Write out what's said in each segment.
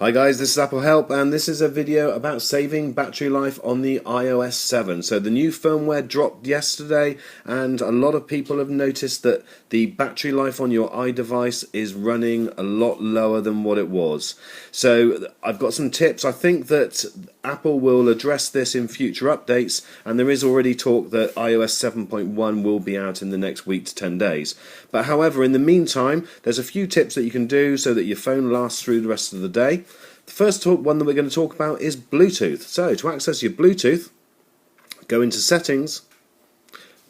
Hi guys, this is Apple Help, and this is a video about saving battery life on the iOS 7. So the new firmware dropped yesterday, and a lot of people have noticed that the battery life on your iDevice is running a lot lower than what it was. So I've got some tips. I think that Apple will address this in future updates, and there is already talk that iOS 7.1 will be out in the next week to 10 days. But however, in the meantime, there's a few tips that you can do so that your phone lasts through the rest of the day. The first one that we're going to talk about is Bluetooth. So to access your Bluetooth, go into Settings,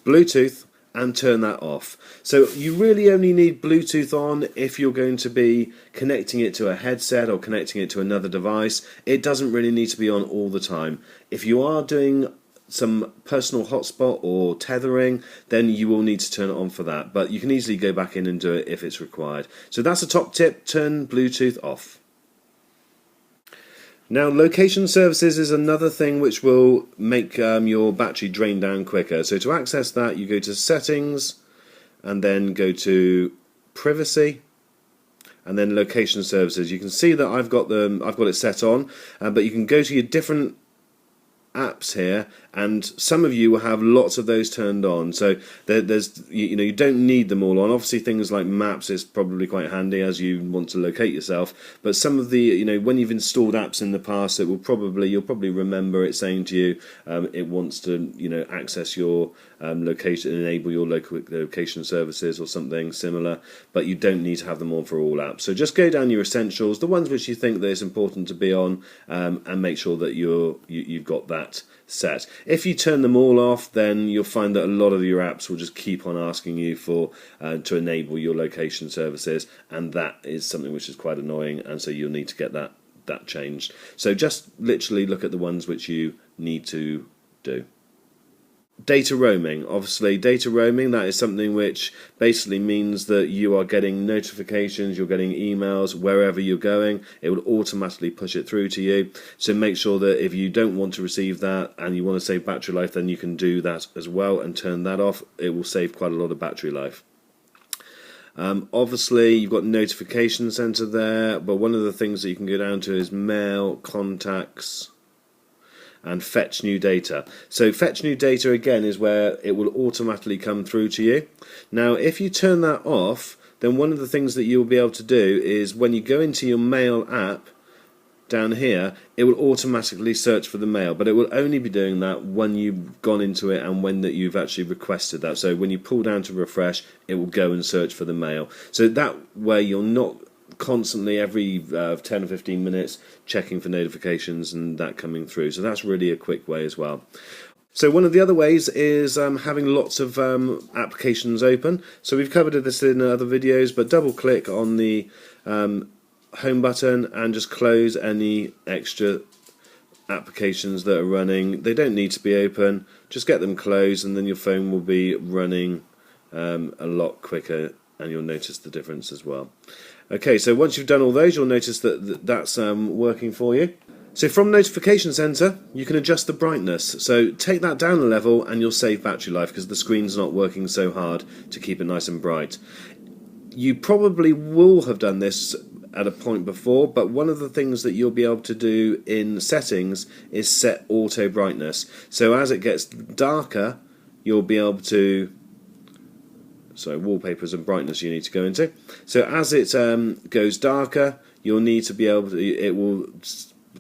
Bluetooth, and turn that off. So you really only need Bluetooth on if you're going to be connecting it to a headset or connecting it to another device. It doesn't really need to be on all the time. If you are doing some personal hotspot or tethering, then you will need to turn it on for that. But you can easily go back in and do it if it's required. So that's a top tip, turn Bluetooth off. Now, location services is another thing which will make your battery drain down quicker. So to access that, you go to Settings, and then go to Privacy, and then Location Services. You can see that I've got it set on, but you can go to your different apps here, and some of you will have lots of those turned on. So there's you don't need them all on. Obviously things like maps is probably quite handy as you want to locate yourself, but some of the when you've installed apps in the past, you'll probably remember it saying to you it wants to access your location, enable your location services or something similar, but you don't need to have them on for all apps. So just go down your essentials, the ones which you think that it's important to be on, and make sure that you've got that set. If you turn them all off, then you'll find that a lot of your apps will just keep on asking you for to enable your location services, and that is something which is quite annoying, and so you'll need to get that changed. So just literally look at the ones which you need to do. Data roaming. Obviously, data roaming, that is something which basically means that you are getting notifications, you're getting emails wherever you're going. It will automatically push it through to you. So make sure that if you don't want to receive that and you want to save battery life, then you can do that as well and turn that off. It will save quite a lot of battery life. Obviously, you've got notification center there, but one of the things that you can go down to is mail, contacts, and fetch new data. So fetch new data again is where it will automatically come through to you. Now if you turn that off, then one of the things that you'll be able to do is when you go into your mail app down here, it will automatically search for the mail, but it will only be doing that when you've gone into it and when that you've actually requested that. So when you pull down to refresh, it will go and search for the mail. So that way you're not constantly every 10 or 15 minutes checking for notifications and that coming through. So that's really a quick way as well. So one of the other ways is having lots of applications open. So we've covered this in other videos, but double click on the home button and just close any extra applications that are running. They don't need to be open, just get them closed, and then your phone will be running a lot quicker, and you'll notice the difference as well. Okay, so once you've done all those, you'll notice that that's working for you. So from Notification Center, you can adjust the brightness. So take that down a level and you'll save battery life because the screen's not working so hard to keep it nice and bright. You probably will have done this at a point before, but one of the things that you'll be able to do in settings is set auto brightness. So as it gets darker, you'll be able to wallpapers and brightness you need to go into. So as it goes darker, you'll need to be able to, it will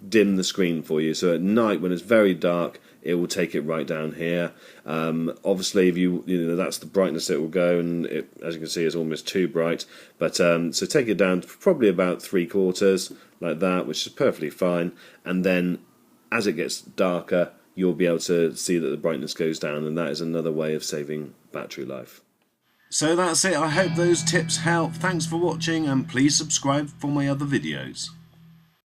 dim the screen for you. So at night when it's very dark, it will take it right down here. Obviously if that's the brightness it will go, and it, as you can see, is almost too bright. But so take it down to probably about 3/4 like that, which is perfectly fine. And then as it gets darker, you'll be able to see that the brightness goes down, and that is another way of saving battery life. So that's it. I hope those tips help. Thanks for watching, and please subscribe for my other videos.